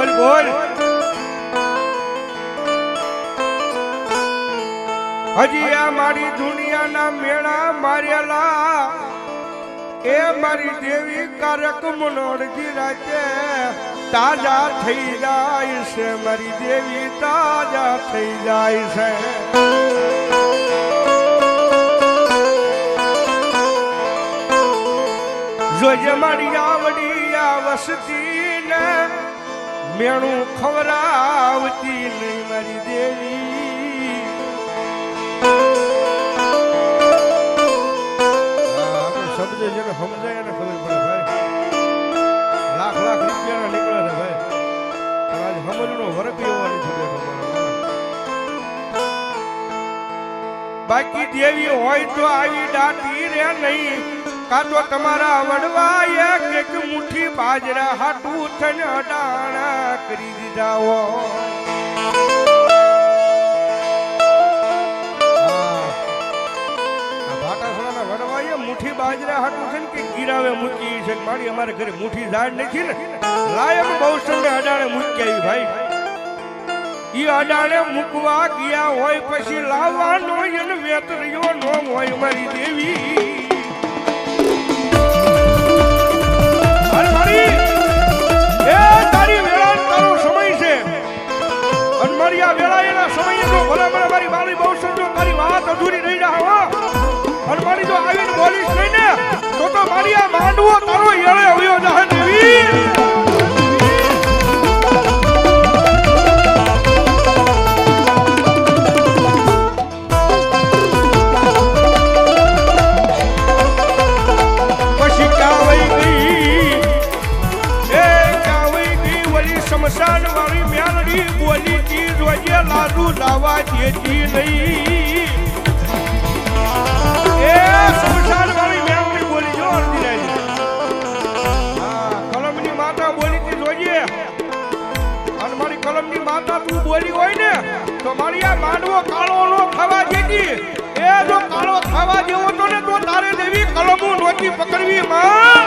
બોલ બોલ હજી આ મારી દુનિયાના મેળા મારેલા એ મારી દેવી કારક મનોરજી રાતે તાજા થઈ જાય છે મારી દેવી તાજા થઈ જાય છે જોજે મારી આવડી આ વસતી ને મેણું ખવરાવતી નહીં મારી દેવી શબ્દ જેને સમજાય એને ખબર પડે ભાઈ લાખ લાખ રૂપિયાના નીકળે છે ભાઈ પણ આજ સમજનો વર્ગ એવો નથી બેઠો બાકી દેવી હોય તો આવી દાટી રે નહીં કા તો તમારા વડવા એક મુઠ્ઠી બાજરા હાટું થઈને અડાણા કરી દીધા હોય મુઠ્ઠી બાજરા હાટું છે ને કે ગીરાવે મૂકી છે મારી અમારે ઘરે મુઠ્ઠી ઝાડ નથી ને લાયક બહુ સંગે અડાણે મૂકી આવી ભાઈ ઈ અડાણે મૂકવા ગયા હોય પછી લાવવાનો એને વેતરિયો નો હોય મારી દેવી તારી વેળા તારો સમય છે અને મારી આ વેળા એના સમયે તો ભલા ભલા મારી બાળી બહુ સંજો તારી વાત અધૂરી રહી જાય અને મારી જો આવીને બોલીશ નહીં ને તો મારી આ માંડવો તારો એળે આવ્યો જાય દેવી પછી કાવઈ ગઈ એ કાવઈ ગઈ વળી શમશાન વાળી મ્યાલડી બોલી કી જોજે લાડુ લાવા દેતી નહીં શમશાન વાળી મેમણી બોલી જો અર્ધી હા કલમની માતા બોલી તી જોઈએ અને મારી કલમની માતા તું બોલી હોય ને તો મારી આ માંડવો કાળો નો ખાવા દેતી એ જો કાળો ખાવા જેવો તો ને તો તારે દેવી કલમો નોતી પકડવી માં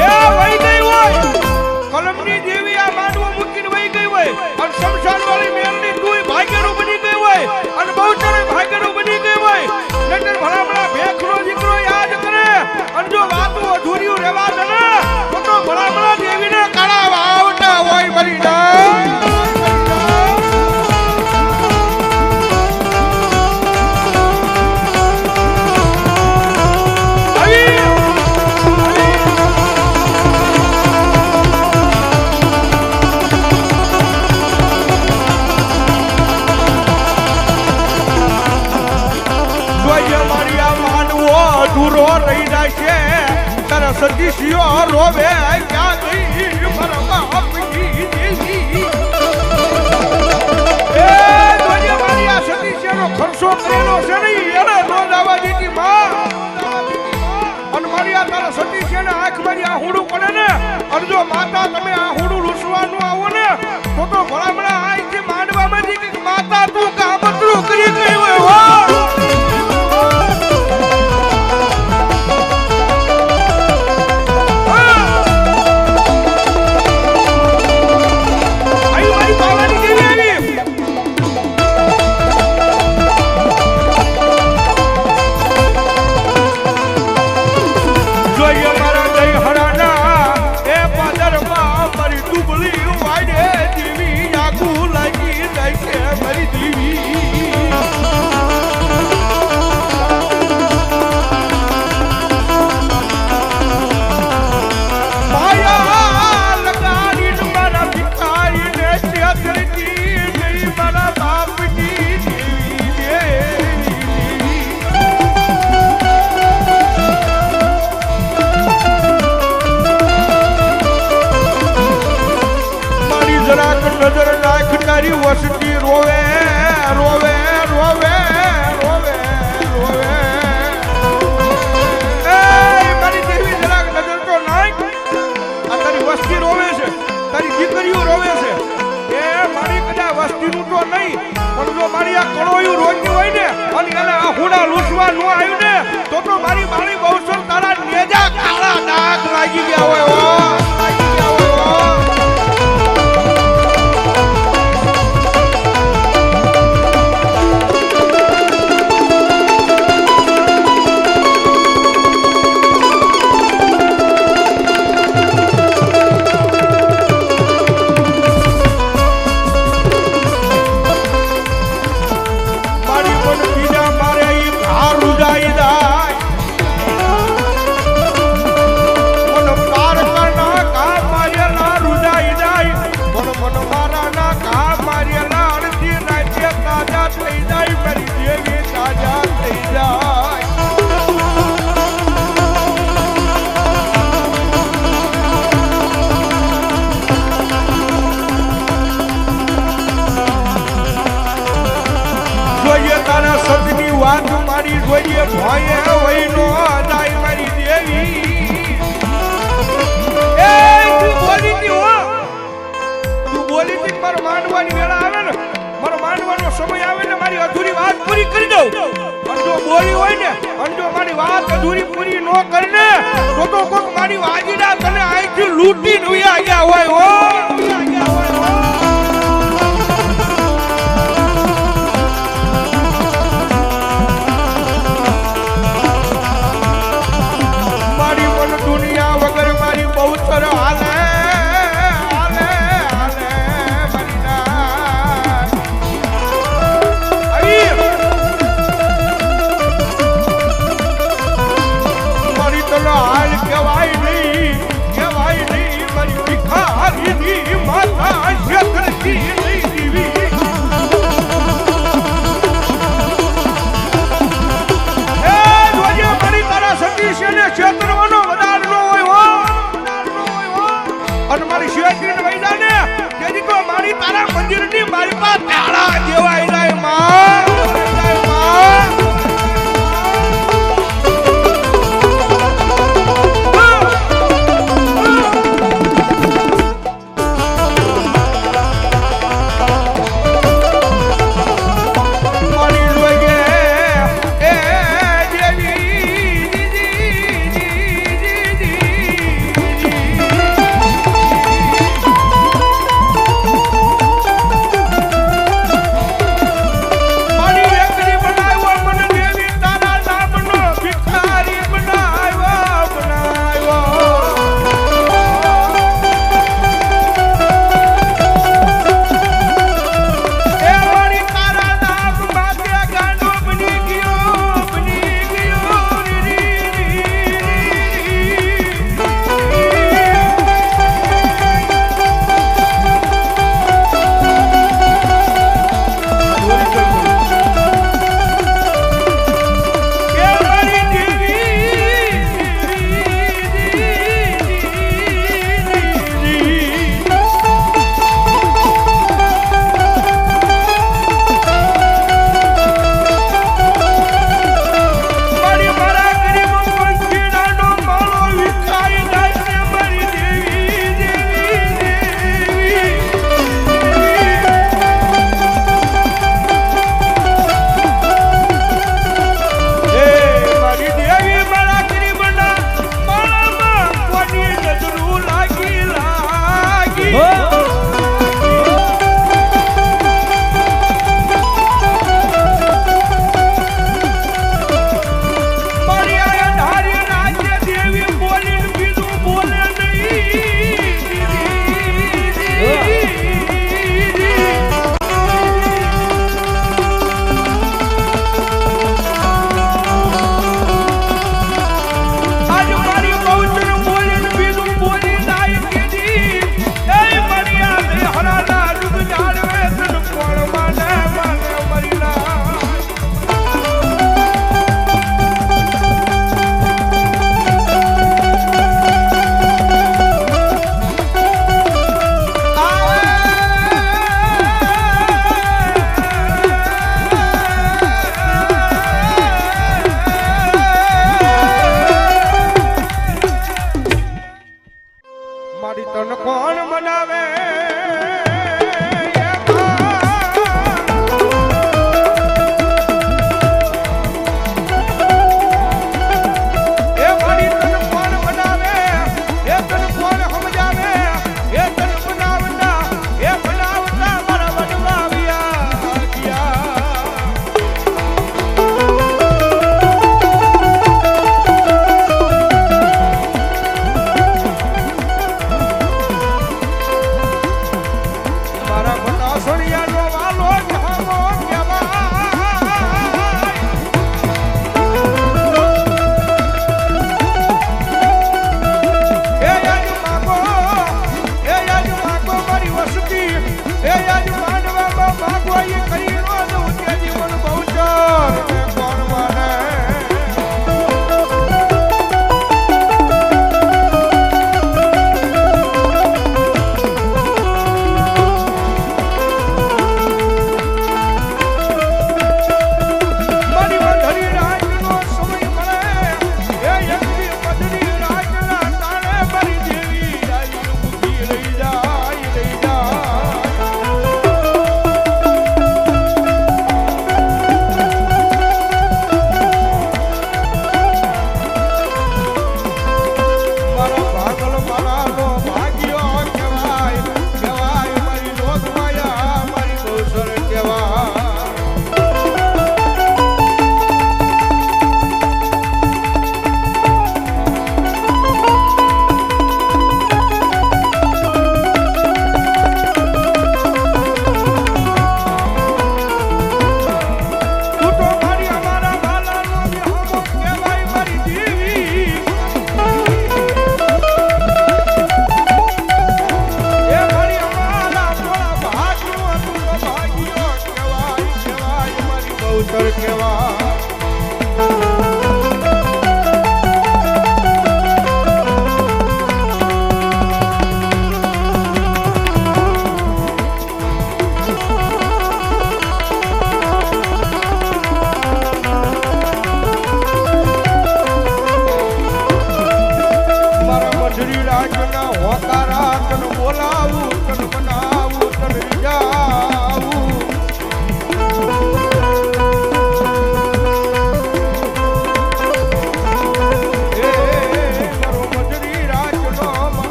એ વઈ ગઈ હોય કલમની દેવી આ માંડવો મૂકીને વઈ ગઈ હોય અને શમશાન વાળી મેમણી તું ભાગ્યનું બની ગઈ હોય અને બહુ સારે ભાગ્યનું બની ગઈ હોય નટર ભલામણા ભેખનો દીકરો યાદ કરે અને જો વાતો અધૂરી રહેવા દે ને તો ભલામણા દેવીને કાળા વાવટા હોય મરી અધૂરો રહી જાય છે તારા સદીશીઓ રોવે ક્યાં ગઈ મારા બાપની દેવી એ દોનિયા મારી આ સદીશીનો ખર્ચો કરેલો છે ને એને નો દાવા દીધી માં અને મારી આ તારા સદીશીને આંખ મારી આ હુડું પડે ને અને જો માતા તમે આ હુડું લૂસવાનું આવો ને તો ભલામણા આઈથી માંડવામાં કે માતા તું કામતરું કરી ગઈ હોય હો નજર નાખ તારી વસતી રોવે રોવે રોવે રોવે રોવે એ મારી દેવી જરાક નજર તો નાખ આ તારી વસ્તી રોવે છે તારી દીકરીઓ રોવે છે એ મારી કદા વસ્તીનું તો નહીં પણ જો મારી આ કળોયું રોજની હોય ને અને એને આ હુડા લૂસવા ન આવ્યું ને તો મારી બાળી બહુ તારા નેજા કાળા ડાઘ લાગી ગયા હોય હો, થાકી ગયા હોય હો. મારી પણ બીજા મારે ઈ ઘા રૂજાઈ જાય. મન પાર કરના ઘા મારેલા રૂજાઈ જાય. પણ મન મારાના ઘા મારેલા અડધી રાતે તાજા થઈ જાય. મારી દેવી તાજા થઈ જાય. જોઈએ તારા સદની વાત મારી જોઈએ ભોયે વહીનો જાય મારી દેવી. એ તું બોલી તી હો, તું બોલી તી મારો માંડવાની વેળા આવે ને, મારો માંડવાનો સમય આવે ને મારી અધૂરી વાત પૂરી કરી દઉં. અને જો બોલી હોય ને અને જો મારી વાત અધૂરી પૂરી ન કરે ને તો કોક મારી વાજીડા તને અહીંથી લૂંટીને ઉયા ગયા હોય હો.